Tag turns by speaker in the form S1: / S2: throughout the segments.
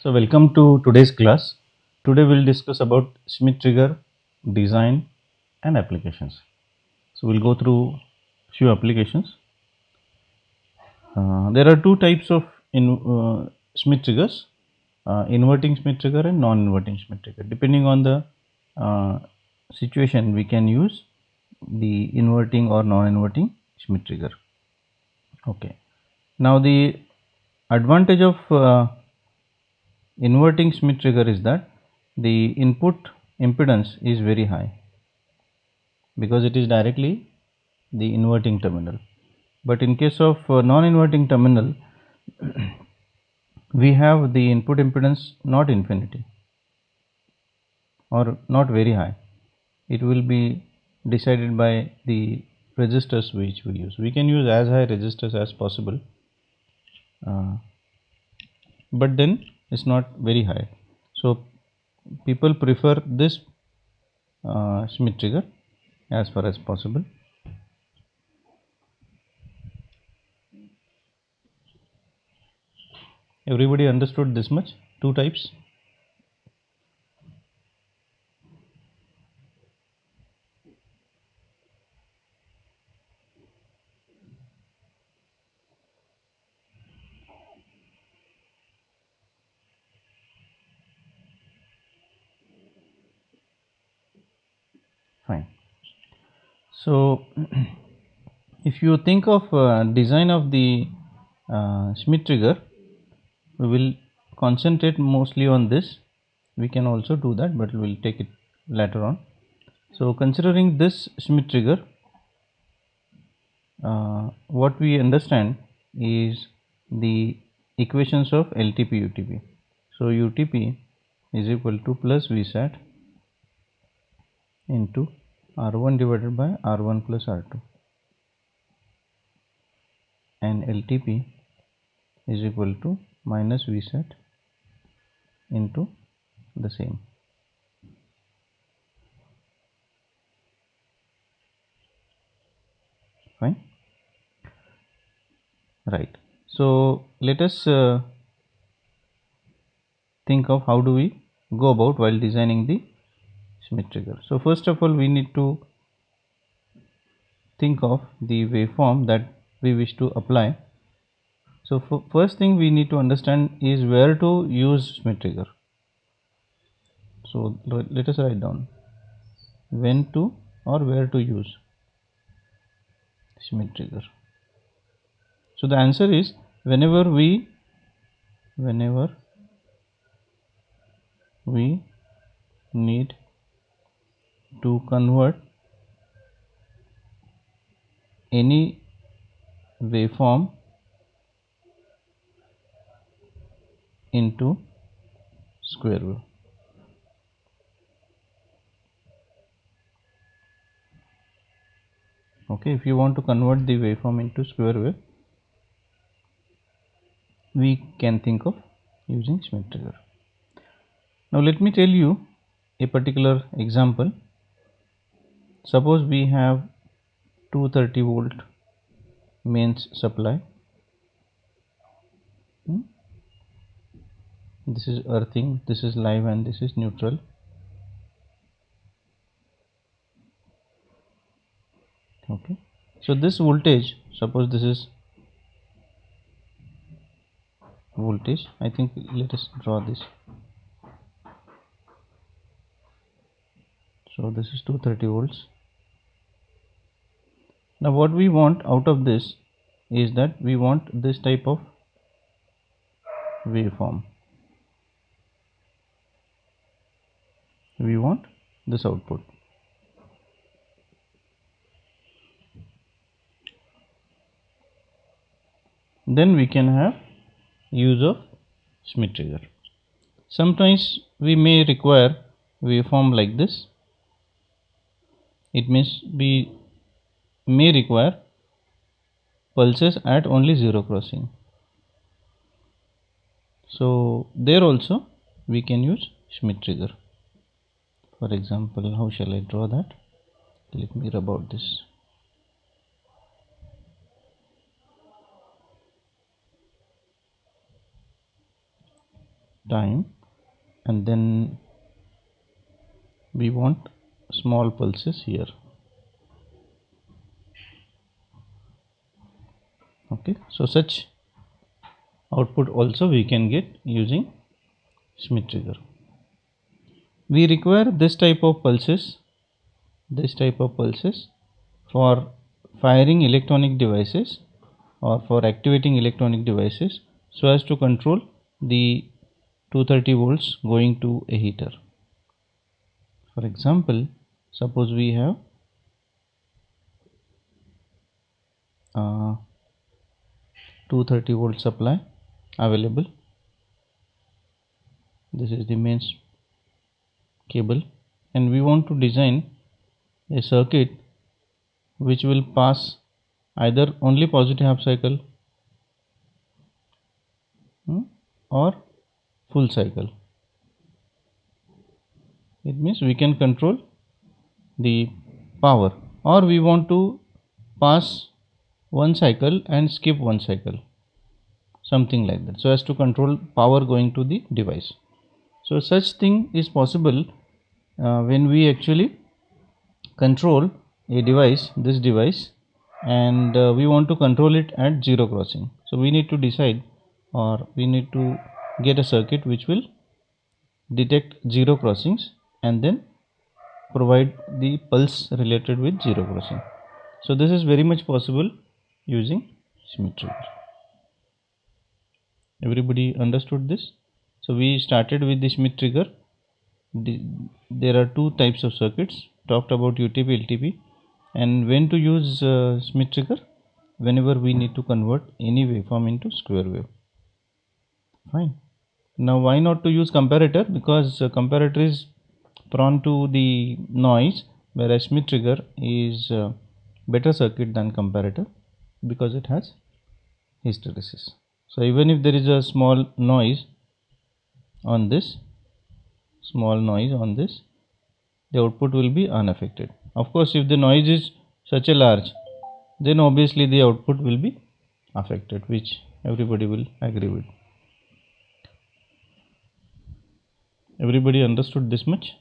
S1: So welcome to today's class. Today we'll discuss about Schmidt trigger, design and applications. So we'll go through few applications. There are two types of Schmidt triggers, inverting Schmidt trigger and non-inverting Schmidt trigger. Depending on the uh, situation, we can use the inverting or non-inverting Schmidt trigger. Okay. Now the advantage of inverting Schmidt trigger is that the input impedance is very high because it is directly the inverting terminal. But in case of non-inverting terminal, we have the input impedance not infinity or not very high. It will be decided by the resistors which we use. We can use as high resistors as possible, but then it's not very high. So people prefer this Schmidt trigger as far as possible. Everybody understood this much? Two types. Fine. So if you think of design of the Schmidt trigger, we will concentrate mostly on this. We can also do that, but we'll take it later on. So considering this Schmidt trigger, what we understand is the equations of LTP UTP. So UTP is equal to plus Vsat into R1 divided by R1 plus R2, and LTP is equal to minus Vsat into the same. Fine. Right. So let us think of how do we go about while designing the Schmidt trigger. So first of all, we need to think of the waveform that we wish to apply. So first thing we need to understand is where to use Schmidt trigger. So let us write down when to or where to use Schmidt trigger. So the answer is whenever we need to convert any waveform into square wave. Okay, if you want to convert the waveform into square wave, we can think of using Schmidt trigger. Now let me tell you a particular example. Suppose we have 230 volt mains supply. This is earthing, this is live, and this is neutral. Okay, so this voltage, suppose this is voltage. I think let us draw this. So this is 230 volts. Now what we want out of this is that we want this type of waveform. We want this output. Then we can have use of Schmidt trigger. Sometimes we may require waveform like this. It means we may require pulses at only zero crossing. So there also we can use Schmidt trigger. For example, how shall I draw that? Let me rub out this. time, and then we want small pulses here. Okay, so such output also we can get using Schmitt trigger. We require this type of pulses for firing electronic devices or for activating electronic devices, so as to control the 230 volts going to a heater. For example, suppose we have 230 volt supply available. This is the mains cable, and we want to design a circuit which will pass either only positive half cycle or full cycle. It means we can control the power, or we want to pass one cycle and skip one cycle, something like that, so as to control power going to the device. So such thing is possible when we actually control a device, this device, and we want to control it at zero crossing. So we need to decide, or we need to get a circuit which will detect zero crossings and then provide the pulse related with zero crossing. So this is very much possible using Schmitt trigger. Everybody understood this? So we started with the Schmitt trigger. There are two types of circuits, talked about UTP, LTP, and when to use Schmitt trigger: whenever we need to convert any waveform into square wave. Fine. Now why not to use comparator? Because comparator is prone to the noise, whereas Schmitt trigger is better circuit than comparator because it has hysteresis. So even if there is a small noise on this, the output will be unaffected. Of course, if the noise is such a large, then obviously the output will be affected, which everybody will agree with. Everybody understood this much?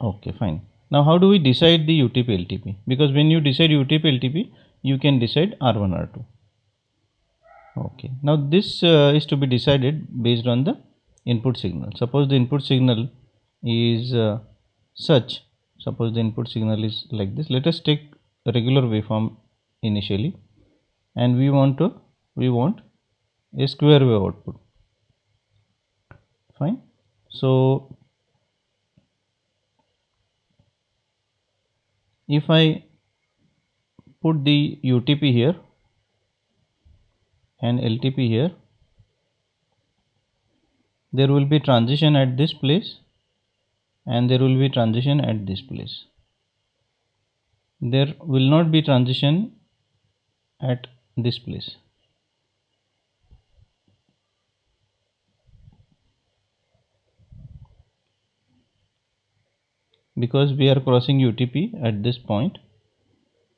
S1: Okay, fine. Now how do we decide the UTP LTP? Because when you decide UTP LTP, you can decide R1 R2. Okay, now this is to be decided based on the input signal. Suppose the input signal is such, suppose the input signal is like this. Let us take a regular waveform initially, and we want a square wave output. Fine. So if I put the UTP here and LTP here, there will be transition at this place and there will be transition at this place. There will not be transition at this place. Because we are crossing UTP at this point,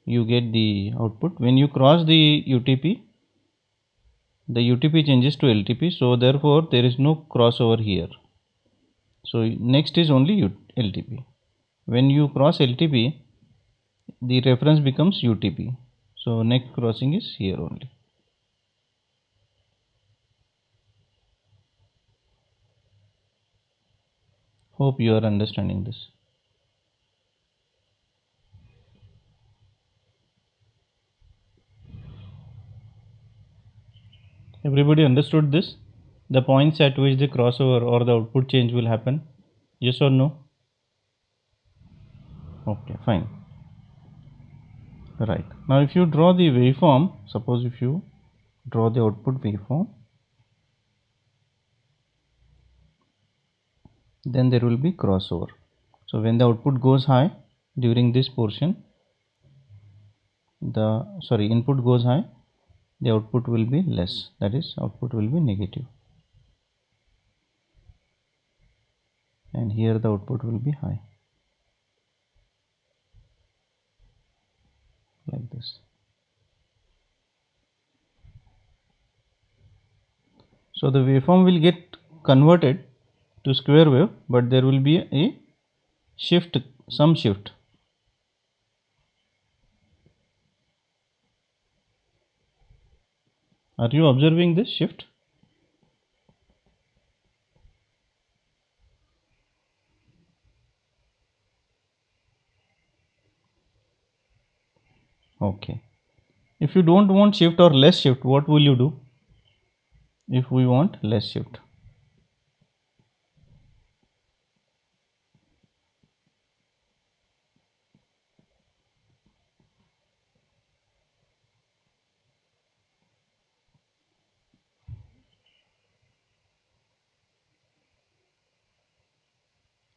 S1: you get the output. When you cross the UTP changes to LTP, so therefore there is no crossover here. So next is only LTP. When you cross LTP, the reference becomes UTP. So next crossing is here only. Hope you are understanding this. Everybody understood this? The points at which the crossover or the output change will happen? Yes or no? Okay, fine. Right. Now if you draw the waveform, suppose if you draw the output waveform, then there will be crossover. So when the output goes high during this portion, input goes high, the output will be less, that is output will be negative, and here the output will be high. this. So the waveform will get converted to square wave, but there will be a shift, some shift. Are you observing this shift? Okay. If you don't want shift or less shift, what will you do? If we want less shift,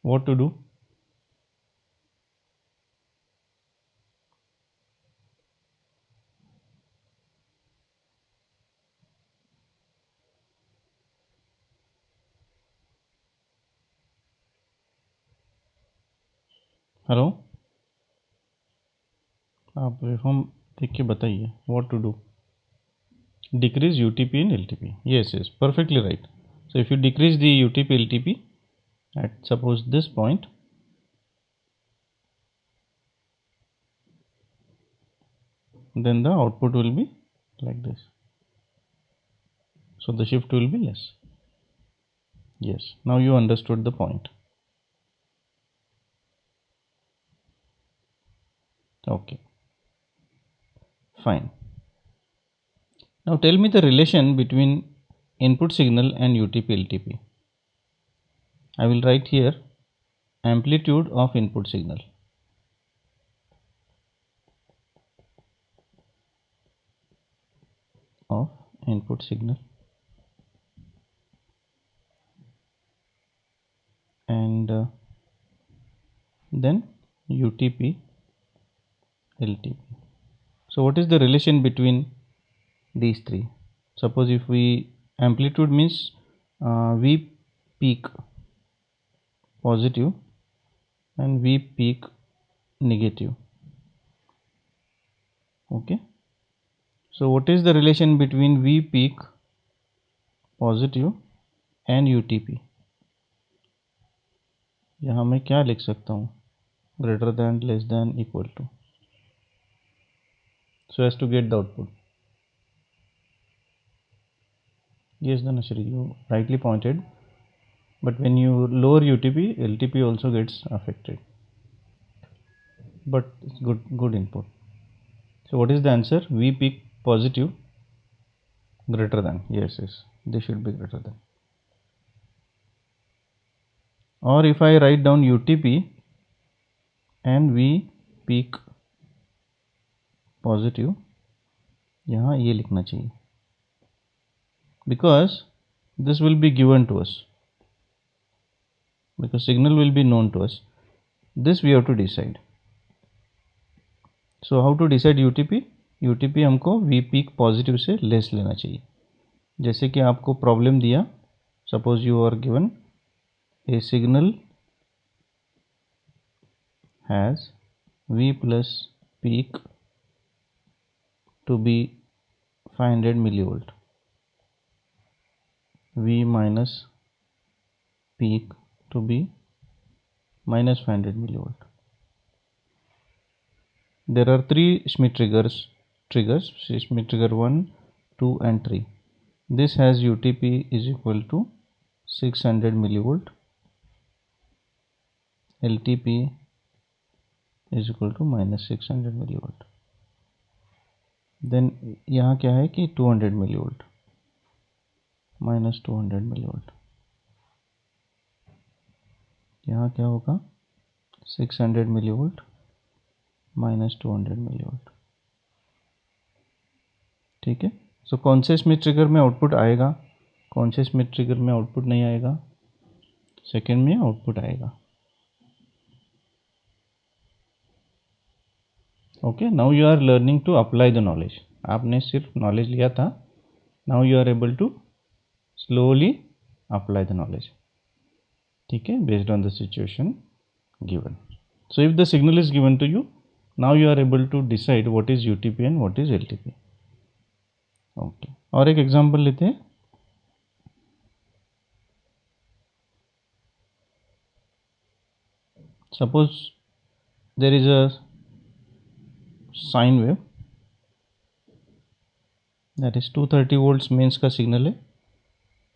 S1: what to do? Hello, आप waveform देख के बताइए what to do. Decrease UTP in LTP. Yes, yes, perfectly right. So if you decrease the UTP LTP at suppose this point, then the output will be like this. So the shift will be less. Yes, now you understood the point. Okay, fine. Now tell me the relation between input signal and UTP LTP. I will write here amplitude of input signal. Of input signal and then UTP LTP. So what is the relation between these three? Suppose if we amplitude means V peak positive and V peak negative. Okay. So what is the relation between V peak positive and UTP? यहाँ मैं क्या लिख सकता हूँ? Greater than, less than, equal to. So as to get the output. Yes, Dhanashri, you rightly pointed. But when you lower UTP, LTP also gets affected. But it's good input. So what is the answer? V peak positive greater than. Yes, yes, they should be greater than. Or if I write down UTP and V peak positive, यहाँ ये लिखना चाहिए. Because this will be given to us. Because signal will be known to us. This we have to decide. So how to decide UTP? UTP हमको V peak positive से less लेना चाहिए. जैसे कि आपको प्रॉब्लम दिया, suppose you are given a signal has V plus peak to be 500 millivolt, V minus peak to be minus 500 millivolt. There are three Schmitt triggers, Schmitt trigger 1, 2 and 3. This has UTP is equal to 600 millivolt, LTP is equal to minus 600 millivolt. Then यहाँ क्या है कि 200 millivolt, minus 200 millivolt. यहाँ क्या होगा 600 millivolt minus 200 millivolt. ठीक है. सो कौन से स्मिथ ट्रिगर में आउटपुट आएगा, कौन से स्मिथ ट्रिगर में आउटपुट नहीं आएगा? सेकेंड में आउटपुट आएगा. Okay, now you are learning to apply the knowledge. आपने सिर्फ नॉलेज लिया था, now you are able to slowly apply the knowledge. ठीक है, based on the situation given. So if the signal is given to you, now you are able to decide what is UTP and what is LTP. Okay, और एक example लेते हैं. Suppose there is a sine wave that is 230 volts mains का signal है,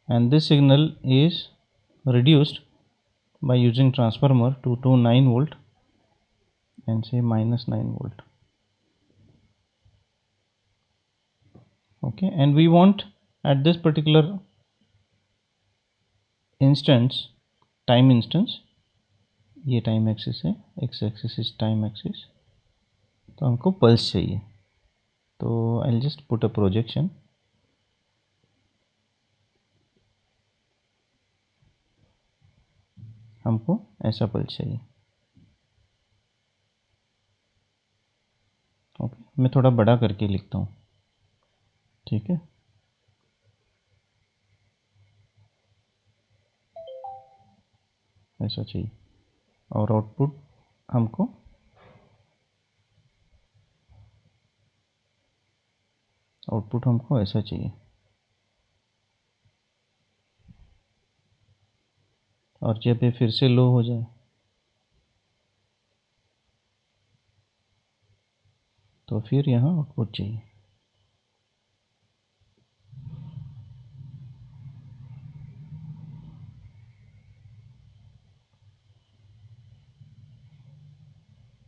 S1: and this signal is reduced by using transformer to 9 volt and say minus 9 volt. Okay, and we want at this particular instance, time instance, ये time axis है, x axis is time axis, तो हमको pulse चाहिए. तो I will just put a projection. हमको ऐसा pulse चाहिए. Okay, मैं थोड़ा बड़ा करके लिखता हूँ. ठीक है, ऐसा चाहिए. और आउटपुट हमको ऐसा चाहिए. और जब ये फिर से लो हो जाए तो फिर यहाँ आउटपुट चाहिए.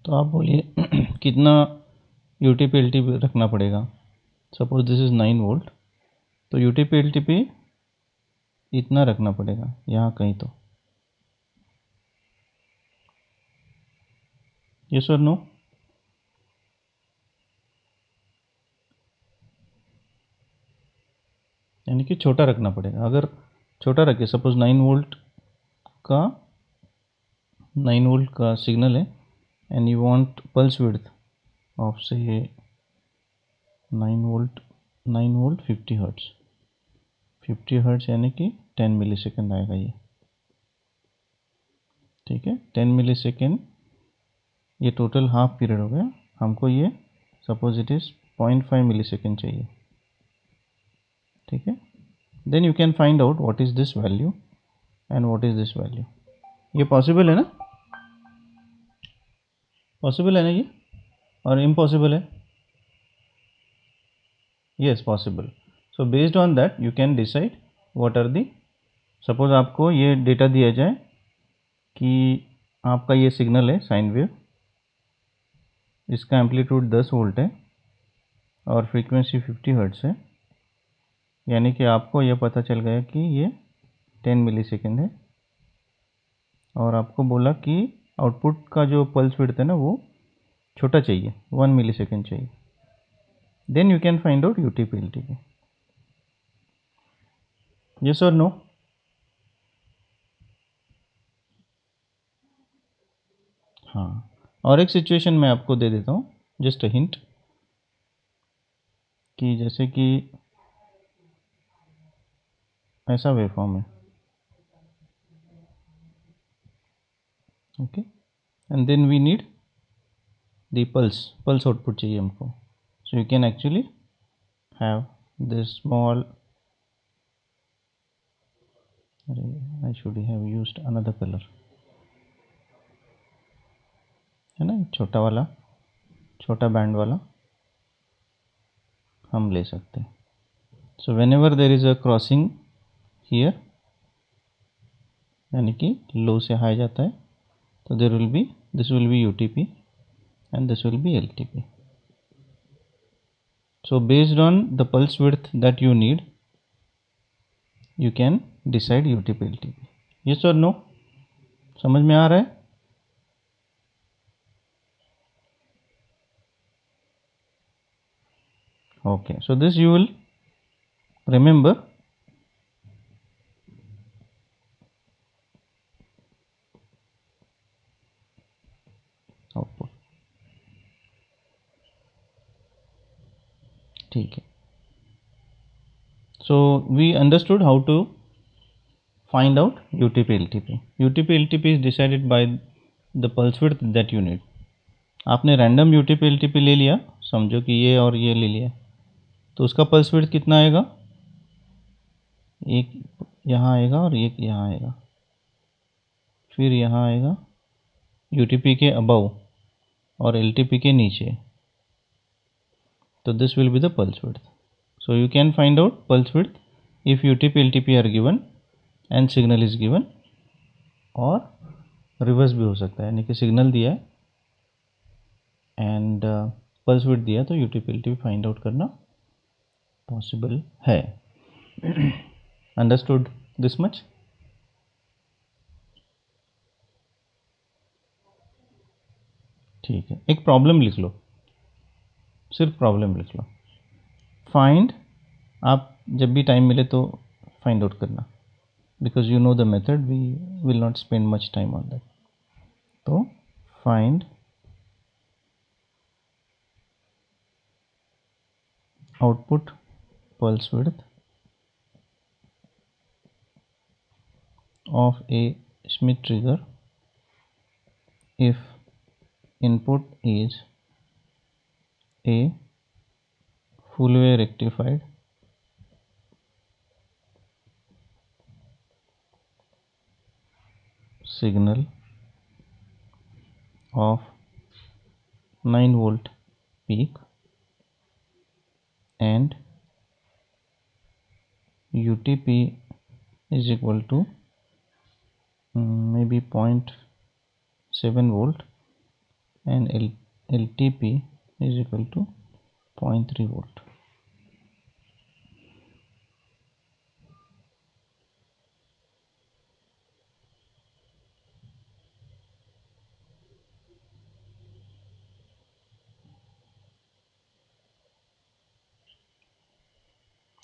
S1: तो आप बोलिए कितना UTP LTP रखना पड़ेगा. सपोज दिस इज़ 9 वोल्ट, तो UTP LTP इतना रखना पड़ेगा यहाँ कहीं. तो यस और नो. यानी कि छोटा रखना पड़ेगा. अगर छोटा रखे, सपोज 9 वोल्ट का सिग्नल है and you want pulse width of से 9 वोल्ट 50 हर्ट्ज. 50 हर्ट्ज यानी कि 10 मिली सेकेंड आएगा ये. ठीक है, 10 मिली सेकेंड, ये टोटल हाफ पीरियड हो गया. हमको ये suppose it is 0.5 millisecond चाहिए. ठीक है, then you can find out what is this value and what is this value. ये पॉसिबल है ना? पॉसिबल है ना ये? और इम्पॉसिबल है? Yes, possible. So based on that you can decide what are the. Suppose आपको ये डेटा दिया जाए कि आपका ये सिग्नल है साइन वेव, इसका एम्पलीट्यूड 10 वोल्ट है और फ्रीक्वेंसी 50 हर्ट्ज है. यानी कि आपको यह पता चल गया कि ये 10 मिली सेकेंड है, और आपको बोला कि आउटपुट का जो पल्स विड्थ है ना वो छोटा चाहिए, 1 मिली सेकेंड चाहिए. Then you can find out UTP LTP. Yes और नो? हाँ, और एक सिचुएशन मैं आपको दे देता हूँ, जस्ट अ हिंट, कि जैसे कि ऐसा वेवफॉर्म है. Okay, and then we need the pulse output चाहिए हमको. So you can actually have this small, I should have used another colour, है ना, छोटा वाला, छोटा बैंड वाला हम ले सकते हैं. So when ever there is a crossing here, यानी कि लो से हाई जाता है, तो there will be, this will be UTP and this will be LTP. So based on the pulse width that you need, you can decide UTP LTP. Yes or no? समझ में आ रहा है? Okay, so this you will remember. Output. ठीक है. So we understood how to find out UTP LTP. UTP LTP is decided by the pulse width that you need. आपने random UTP LTP ले लिया, समझो कि ये और ये ले लिया, तो उसका पल्स विड्थ कितना आएगा, एक यहाँ आएगा और एक यहाँ आएगा, फिर यहाँ आएगा यूटीपी के अबव और एलटीपी के नीचे, तो this will be the pulse width. So you can find out pulse width if UTP LTP are given and signal is given, और रिवर्स भी हो सकता है, यानी कि सिग्नल दिया है एंड पल्स विड्थ दिया तो UTP LTP फाइंड आउट करना पॉसिबल है. Understood this much? ठीक है, एक प्रॉब्लम लिख लो, सिर्फ प्रॉब्लम लिख लो. फाइंड, आप जब भी टाइम मिले तो फाइंड आउट करना, because you know the method, we will not spend much time on that. तो find output pulse width of a Schmitt trigger if input is a full wave rectified signal of 9 volt peak and UTP is equal to maybe 0.7 volt and LTP is equal to 0.3 volt.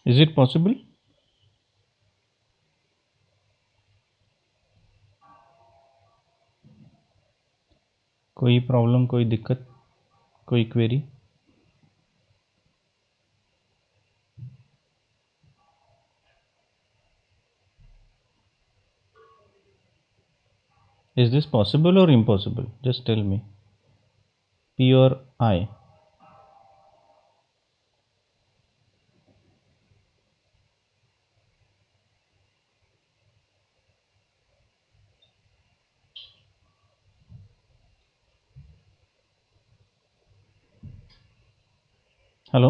S1: Is it possible? कोई problem, कोई दिक्कत, कोई query? Is this possible or impossible? Just tell me. P or I? Hello?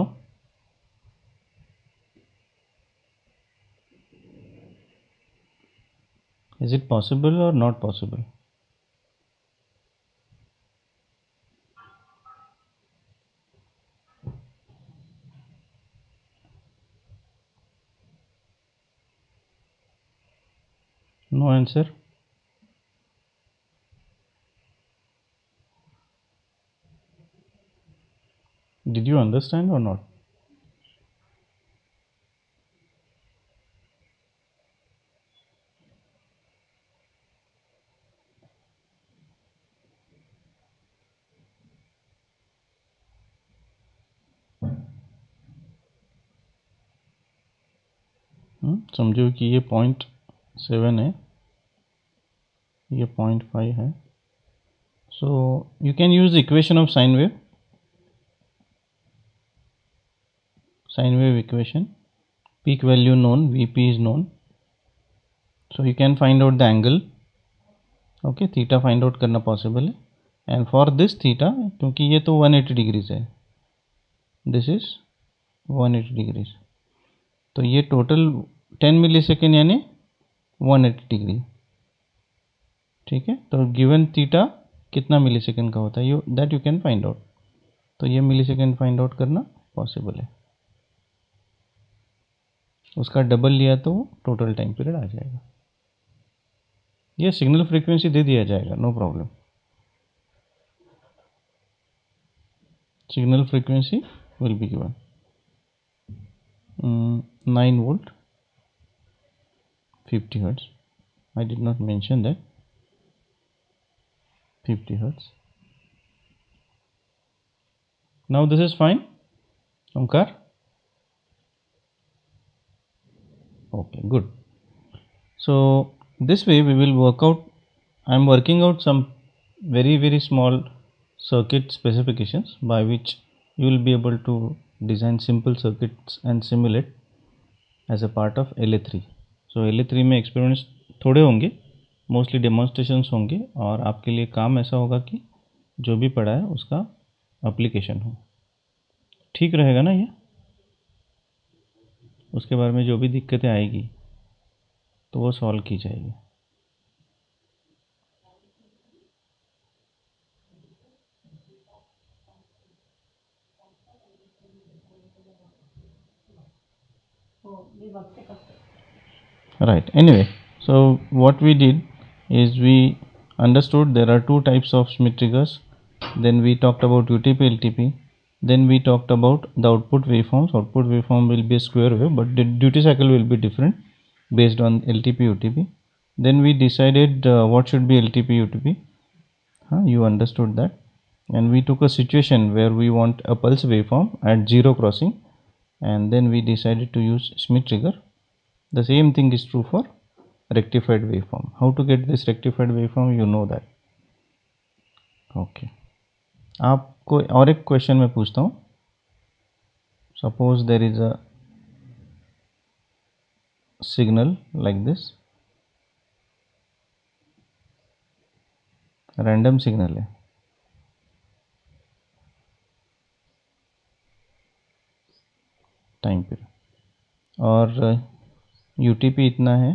S1: Is it possible or not possible? No answer? Did you understand or not? समझो कि ये 0.7 है, ये 0.5 है. So you can use the equation of sine wave equation. Peak value known, Vp is known, so you can find out the angle. Okay, theta find out करना possible है, and for this theta, क्योंकि ये तो 180 degrees है, this is 180 degrees, तो ये total 10 मिली second यानी 180 degree. ठीक है, तो गिवन थीटा कितना मिली सेकेंड का होता है, that you can find out. तो ये मिली सेकेंड फाइंड आउट करना पॉसिबल है. उसका डबल लिया तो टोटल टाइम पीरियड आ जाएगा. ये सिग्नल फ्रीक्वेंसी दे दिया जाएगा, no problem. Signal frequency will be given 9 volt 50 hertz. I did not mention that. 50 hertz. Now this is fine, Omkar? Okay, good. So this way we will work out. I am working out some very small circuit specifications by which you will be able to design simple circuits and simulate as a part of LA3. So LA3 में experiments थोड़े होंगे, mostly demonstrations होंगे, और आपके लिए काम ऐसा होगा कि जो भी पढ़ा है उसका एप्लीकेशन हो। ठीक रहेगा ना ये? उसके बारे में जो भी दिक्कतें आएगी तो वो सॉल्व की जाएगी। Right. Anyway, so what we did is we understood there are two types of Schmitt triggers. Then we talked about UTP, LTP. Then we talked about the output waveforms. Output waveform will be a square wave, but the duty cycle will be different based on LTP, UTP. Then we decided what should be LTP, UTP. You understood that. And we took a situation where we want a pulse waveform at zero crossing, and then we decided to use Schmitt trigger. The same thing is true for rectified waveform. How to get this rectified waveform, you know that. Okay. आपको और एक question मैं पूछता हूँ. Suppose there is a signal like this, random signal है, time period, और UTP इतना है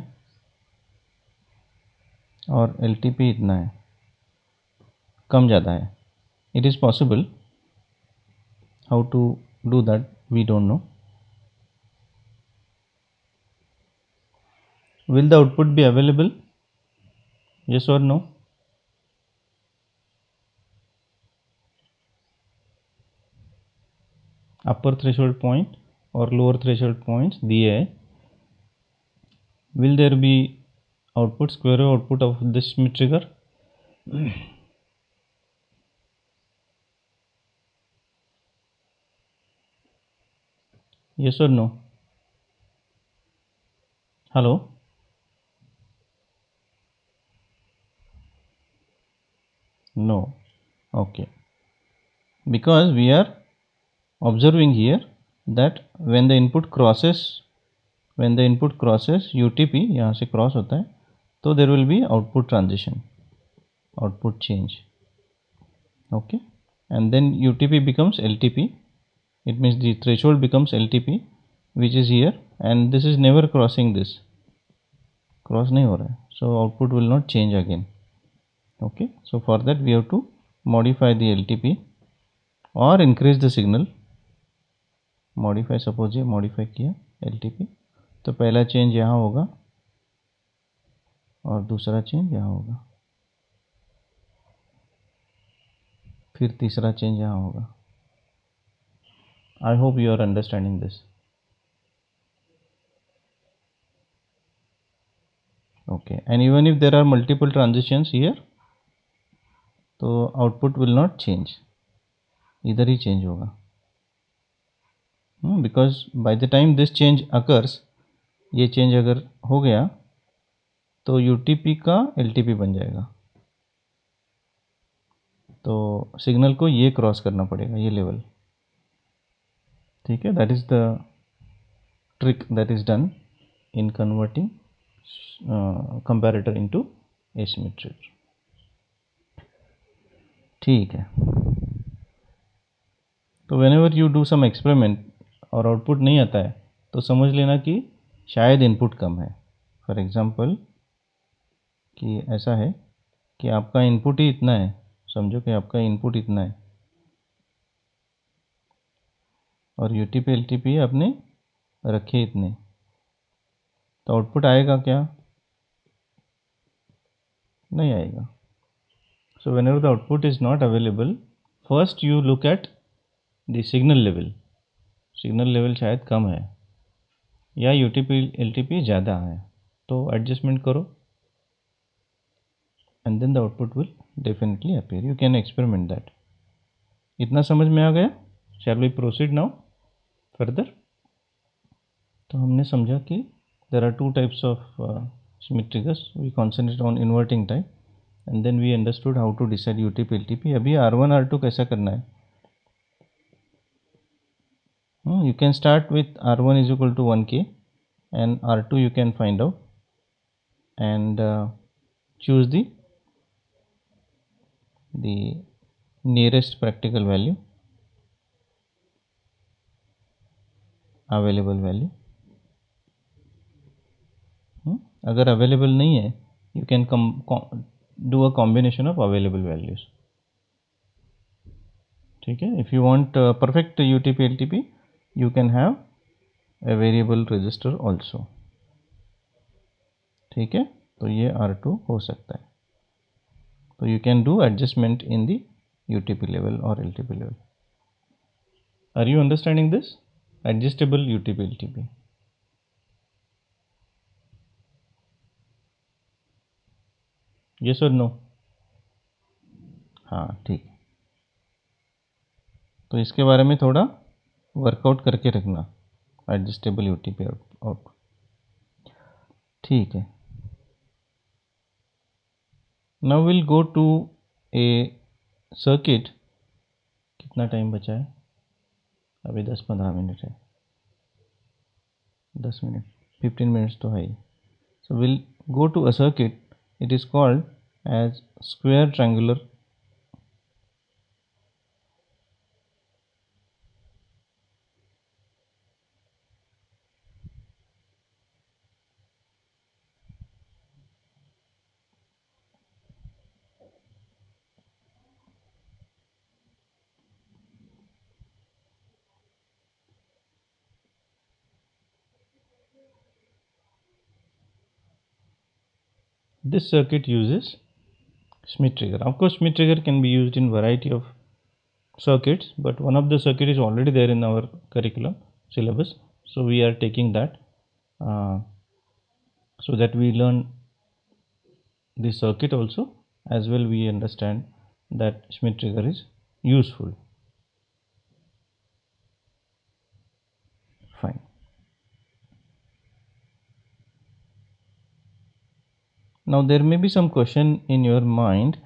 S1: और LTP इतना है, कम ज़्यादा है. It is possible. How to do that we don't know. Will the output be available? Yes or no? Upper threshold point और lower threshold points दिए है. Will there be output, square wave output of this Schmitt trigger? Yes or no? Hello? No. Okay. Because we are observing here that when the input crosses UTP, यहाँ से cross होता है, तो there will be output transition, output change. Okay, and then UTP becomes LTP. It means the threshold becomes LTP, which is here, and this is never crossing this. Cross नहीं हो रहा है, so output will not change again. Okay, so for that we have to modify the LTP or increase the signal. Modify, suppose ये modify किया LTP, तो पहला change यहाँ होगा और दूसरा चेंज यहाँ होगा, फिर तीसरा चेंज यहाँ होगा. I hope you are understanding this. Okay, and even if there are multiple transitions here, तो output will not change, इधर ही change होगा. Because by the time this change occurs, ये change अगर हो गया तो UTP का LTP बन जाएगा, तो सिग्नल को ये क्रॉस करना पड़ेगा, ये लेवल. ठीक है, that is the trick that is done in converting comparator into a Schmitt trigger. ठीक है, तो whenever you do some experiment और आउटपुट नहीं आता है तो समझ लेना कि शायद इनपुट कम है. फॉर एग्जांपल कि ऐसा है कि आपका इनपुट ही इतना है, समझो कि आपका इनपुट इतना है और UTP LTP आपने रखे इतने, तो आउटपुट आएगा क्या? नहीं आएगा. So whenever the output is not available, first you look at the signal level. Signal level शायद कम है या UTP LTP ज़्यादा है, तो एडजस्टमेंट करो and then the output will definitely appear. You can experiment that. इतना समझ में आ गया? Shall we proceed now further? तो हमने समझा कि there are two types of Schmitt triggers. We concentrate on inverting type. and then we understood how to decide UTP LTP. अभी R1 R2 कैसा करना है? You can start with R1 is equal to 1K and R2 you can find out and choose the nearest practical value, available value. अगर available नहीं है you can do a combination of available values. ठीक है. If you want perfect UTP LTP you can have a variable register also. ठीक है. तो ये R2 हो सकता है. तो you can do adjustment in the UTP level or LTP level. Are you understanding this? Adjustable UTP LTP. Yes or no? हाँ ठीक. तो इसके बारे में थोड़ा वर्कआउट करके रखना. Adjustable UTP out. ठीक है. Now will go to a circuit. कितना टाइम बचा है? अभी 10-15 मिनट है. 10 मिनट 15 मिनट्स तो है ही. So will go to a circuit. It is called as square triangular. This circuit uses Schmitt trigger. Of course, Schmitt trigger can be used in variety of circuits, but one of the circuit is already there in our curriculum syllabus, so we are taking that so that we learn the circuit also, as well we understand that Schmitt trigger is useful. Fine. Now there may be some question in your mind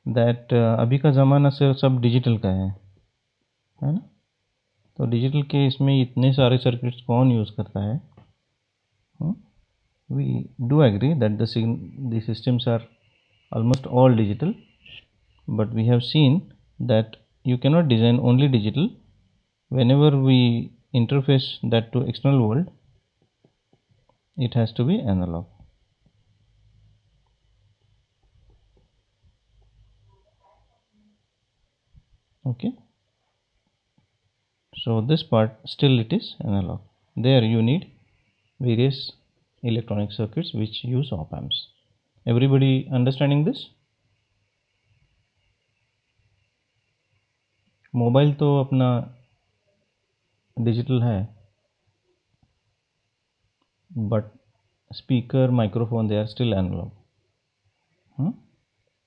S1: that अभी का ज़माना से सब digital का है ना. तो digital के इसमें इतने सारे सर्किट्स कौन यूज़ करता है? We do agree that the systems are almost all digital, but we have seen that you cannot design only digital. Whenever we interface that to external world, it has to be analog. Okay. So this part still it is analog. There you need various electronic circuits which use op amps. Everybody understanding this? Mobile तो अपना digital है, but speaker microphone they are still analogue.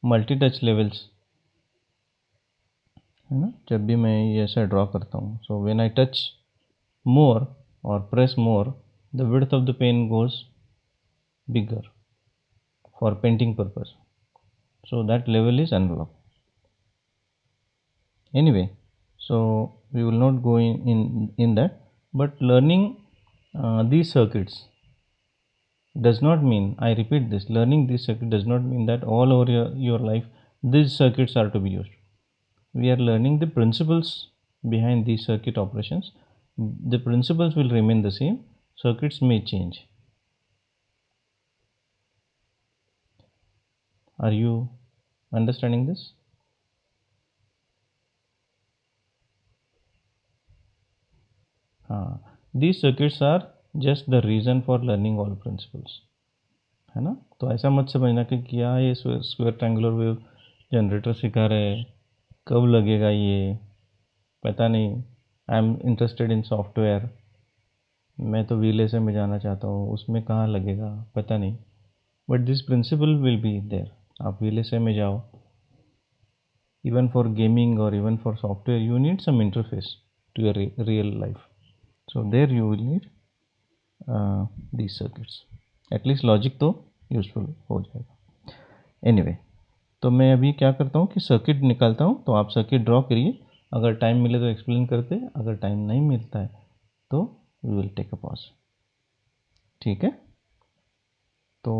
S1: Multi touch levels है ना. जब भी मैं ये ऐसा ड्रॉ करता हूँ, so when I touch more और press more, the width of the pen goes bigger for painting purpose. So that level is analog. Anyway, so we will not go in that, but learning these circuits does not mean, I repeat this, learning this circuit does not mean that all over your life these circuits are to be used. We are learning the principles behind these circuit operations. The principles will remain the same, circuits may change. Are you understanding this? These circuits are just the reason for learning all principles, है ना. तो ऐसा मत समझना कि क्या ये square triangular wave generator सिखा रहे हैं, कब लगेगा ये पता नहीं. I am interested in software, मैं तो VLSI में जाना चाहता हूँ, उसमें कहाँ लगेगा पता नहीं. But this principle will be there. आप VLSI में जाओ, इवन फॉर गेमिंग और even for software you need some interface to your real life. So there you will need these circuits. At least logic तो useful हो जाएगा. Anyway, तो मैं अभी क्या करता हूँ कि सर्किट निकालता हूँ, तो आप सर्किट ड्रॉ करिए, अगर टाइम मिले तो एक्सप्लेन करते हैं, अगर टाइम नहीं मिलता है तो we will take a pause. ठीक है, तो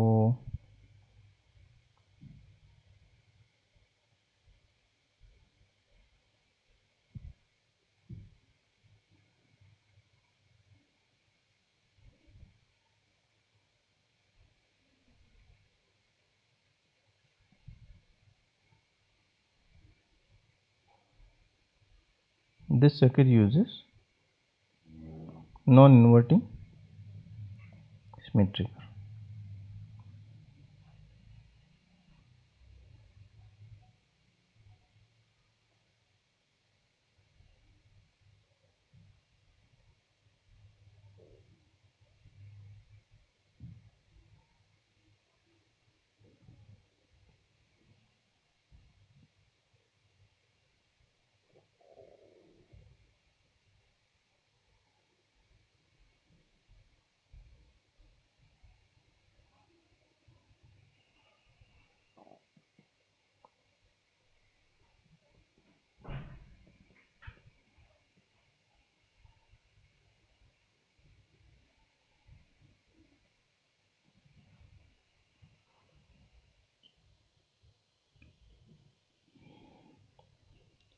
S1: this circuit uses non-inverting Schmitt trigger.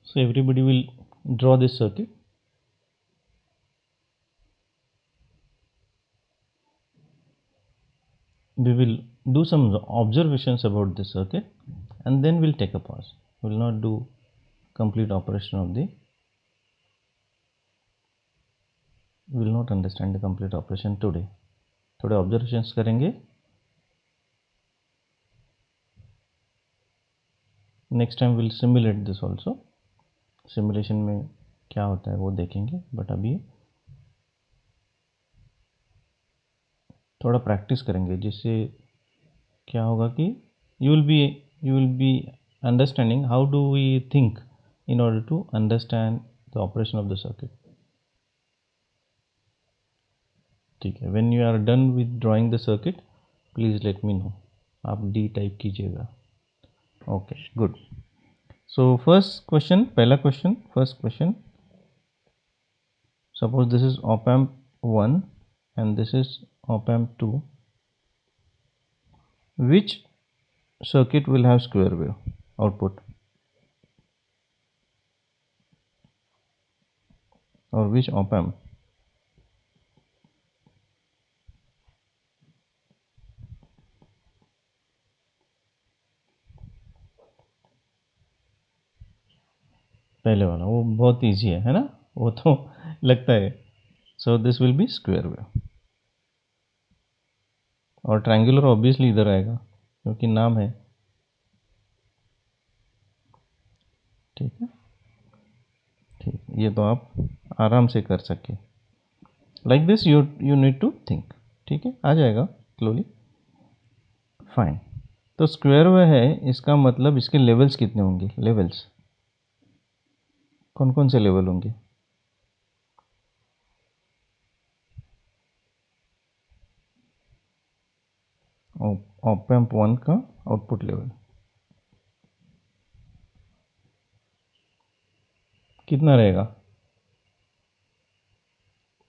S1: So everybody will draw this circuit. We will do some observations about the circuit and then we'll take a pause. We will not do complete operation of the, we will not understand the complete operation today. थोड़े observations करेंगे, next time will simulate this also, simulation में क्या होता है वो देखेंगे, but अभी थोड़ा प्रैक्टिस करेंगे, जिससे क्या होगा कि you will be understanding how do we think in order to understand the operation of the circuit. ठीक है, when you are done with drawing the circuit please let me know, आप डी टाइप कीजिएगा। Okay good. So first question, पहला question, first question, suppose this is op amp 1 and this is op amp 2, which circuit will have square wave output, or which op amp? पहले वाला वो बहुत easy है ना, वो तो लगता है। So this will be square wave, और ट्रायंगुलर ऑब्वियसली इधर आएगा क्योंकि नाम है। ठीक है, ठीक, ये तो आप आराम से कर सके, like this you need to think. ठीक है, आ जाएगा स्लोली, फाइन। तो स्क्वायर वेव है, इसका मतलब इसके लेवल्स कितने होंगे, लेवल्स कौन कौन से लेवल होंगे? ऑप एम्प 1 का आउटपुट लेवल कितना रहेगा?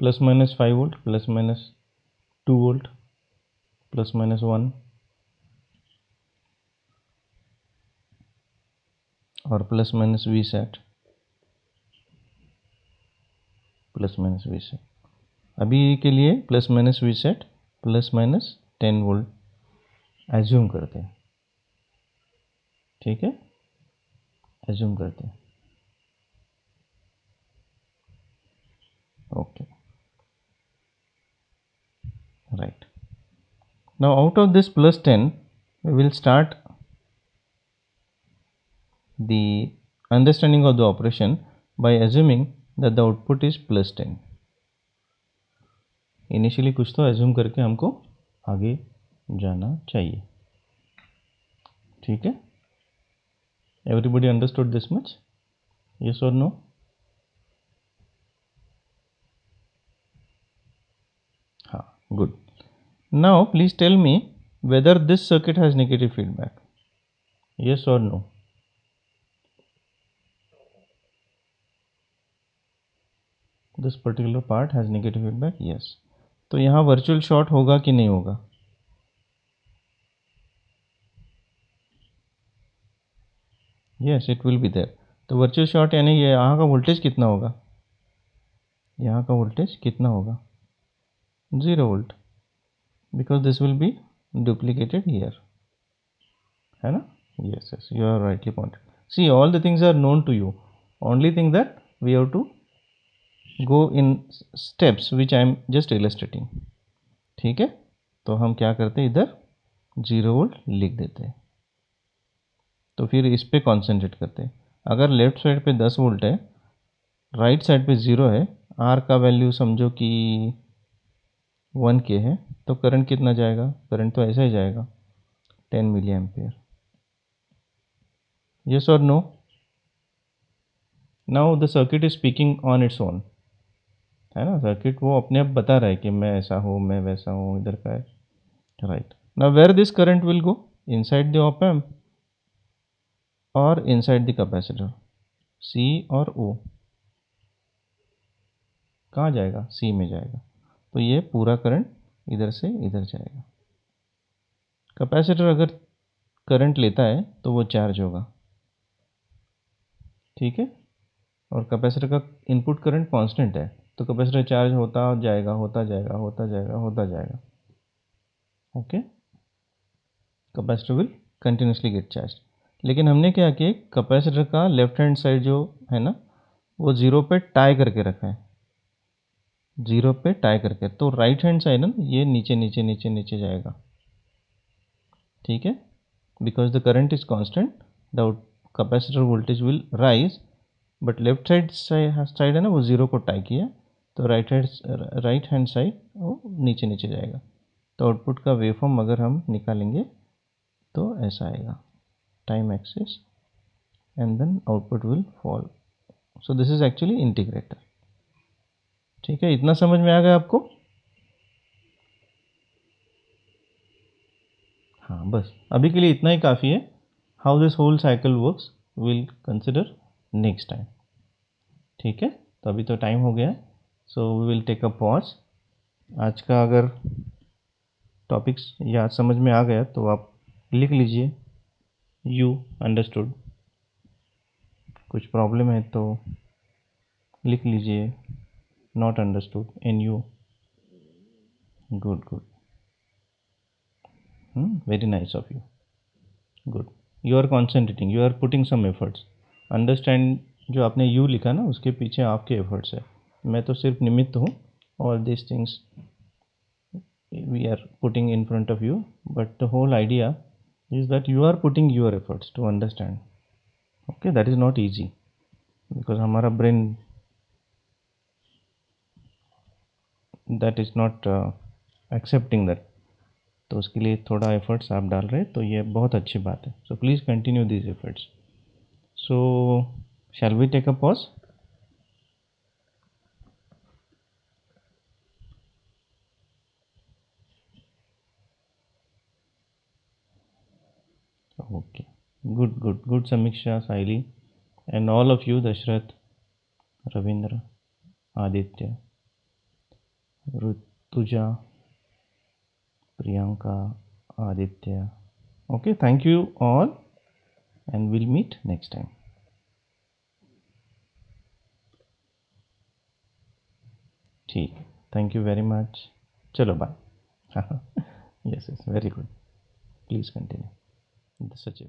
S1: Plus minus 5 volt, plus minus 2 volt, plus minus 1, और plus minus V sat, plus minus V sat. अभी के लिए plus minus V sat plus minus 10 volt assume करते हैं। ठीक है, एज्यूम करते हैं। Okay, right. Now out of this plus 10 we will start the understanding of the operation by assuming that the output is plus 10. Initially कुछ तो assume करके हमको आगे जाना चाहिए। ठीक है, everybody understood this much, yes और नो? हाँ, good. Now please tell me whether this circuit has negative feedback. Yes or no? This particular part has negative feedback. Yes. तो यहाँ वर्चुअल शॉर्ट होगा कि नहीं होगा? Yes, it will be there. तो virtual short यानी ये यहाँ का वोल्टेज कितना होगा? यहाँ का वोल्टेज कितना होगा? 0 volt, because this will be duplicated here, है ना? Yes, yes, you are rightly pointed. See, all the things are known to you. Only thing that we have to go in steps which I am just illustrating. ठीक है, तो हम क्या करते हैं, इधर 0 वोल्ट लिख देते हैं, तो फिर इस पे कॉन्सेंट्रेट करते हैं. अगर लेफ्ट साइड पे 10 वोल्ट है, राइट साइड पे 0 है, आर का वैल्यू समझो कि 1K है, तो करंट कितना जाएगा? करंट तो ऐसा ही जाएगा, 10 मिली एम्पियर. यस और no? Now the circuit is speaking on its own, है ना? सर्किट वो अपने आप बता रहा है कि मैं ऐसा हूँ, मैं वैसा हूँ, इधर का है, right. Now where this current will go? Inside the op amp और इनसाइड द कैपेसिटर, सी और ओ. कहाँ जाएगा? सी में जाएगा. तो ये पूरा करंट इधर से इधर जाएगा. कैपेसिटर अगर करंट लेता है तो वो चार्ज होगा, ठीक है, और कैपेसिटर का इनपुट करंट कांस्टेंट है, तो कैपेसिटर चार्ज होता जाएगा, होता जाएगा, होता जाएगा, होता जाएगा. Okay, capacitor will continuously gate charge. लेकिन हमने क्या किया, कैपेसिटर का लेफ्ट हैंड साइड जो है ना, वो 0 पे टाई करके रखा है, 0 पे टाई करके, तो राइट हैंड साइड ना ये नीचे नीचे नीचे नीचे जाएगा, ठीक है, because the current is constant, the capacitor voltage will rise, but left side है ना, वो 0 को टाई किया, तो राइट हैंड साइड वो नीचे नीचे जाएगा. तो आउटपुट का वेवफॉर्म अगर हम निकालेंगे तो ऐसा आएगा, time axis, and then output will fall. So this is actually integrator. ठीक है, इतना समझ में आ गया आपको? हाँ, बस अभी के लिए इतना ही काफ़ी है. How this whole cycle works will consider next time. ठीक है, तो अभी तो टाइम हो गया, so we will take a pause. आज का अगर टॉपिक्स या समझ में आ गया तो आप लिख लीजिए यू अंडरस्टूड. कुछ प्रॉब्लम है तो लिख लीजिए not understood in you. Good good, very nice of you. Good, you are concentrating, you are putting some efforts. Understand जो आपने यू लिखा ना, उसके पीछे आपके एफर्ट्स है. मैं तो सिर्फ निमित्त हूँ. All this things we are putting in front of you, but the whole idea is that you are putting your efforts to understand. Okay, that is not easy because हमारा brain that is not accepting that. तो उसके लिए थोड़ा efforts आप डाल रहे हैं, तो ये बहुत अच्छी बात है. So please continue these efforts. So shall we take a pause? Okay, good good good, Samiksha, Saili, and all of you, Dashrath, Ravindra, Aditya, Rutuja, Priyanka, Aditya. Okay, thank you all, and we'll meet next time. ठीक, thank you very much. चलो bye. Yes, yes, very good. Please continue. Sachin.